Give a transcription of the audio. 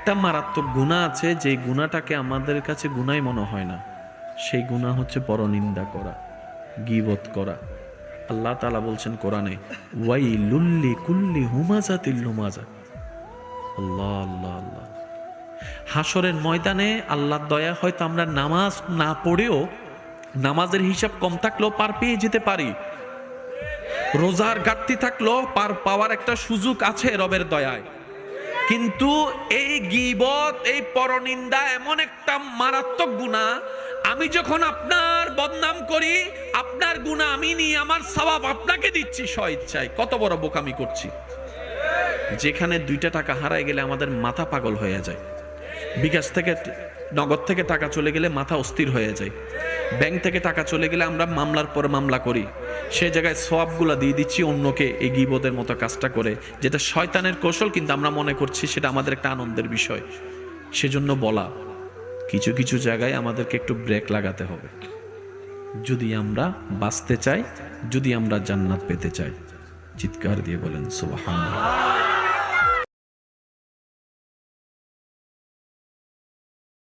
একটা মারাত্মক গুনাহ আছে, যে গুনাহটাকে আমাদের কাছে গুনাহই মনে হয় না। সেই গুনাহ হচ্ছে পরনিন্দা করা, গীবত করা। আল্লাহ তাআলা বলছেন কোরআনে, ওয়াইলুল লিকুল্লি হুমাযাতিল লুমাযা। আল্লাহ আল্লাহ আল্লাহ। হাসরের ময়দানে আল্লাহর দয়া হয়তো আমরা নামাজ না পড়েও, নামাজের হিসাব কম থাকলেও পার পেয়ে যেতে পারি, রোজার ঘাটতি থাকলেও পার পাওয়ার একটা সুযোগ আছে রবের দয়ায়। কিন্তু এই গীবত, এই পরনিন্দা এমন একটা মারাত্মক গুনাহ, আমি যখন আপনার বদনাম করি, আপনার গুনাহ আমি নিয়ে আমার সওয়াব আপনাকে দিচ্ছি স্বইচ্ছায়, কত বড় বোকামি করছি। যেখানে 2টা টাকা হারায় গেলে আমাদের মাথা পাগল হয়ে যায়, বিকাশ থেকে নগদ থেকে টাকা চলে গেলে মাথা অস্থির হয়ে যায়, ব্যাংক থেকে টাকা চলে গেলে আমরা মামলার পর মামলা করি, সে জায়গায় সওয়াবগুলা দিয়ে দিচ্ছি অন্যকে এই গীবতের মতো কাজটা করে, যেটা শয়তানের কৌশল, কিন্তু আমরা মনে করছি সেটা আমাদের একটা আনন্দের বিষয়। সেজন্য বলা, কিছু কিছু জায়গায় আমাদেরকে একটু ব্রেক লাগাতে হবে যদি আমরা বাঁচতে চাই, যদি আমরা জান্নাত পেতে চাই। চিৎকার দিয়ে বলেন সুবহানাল্লাহ।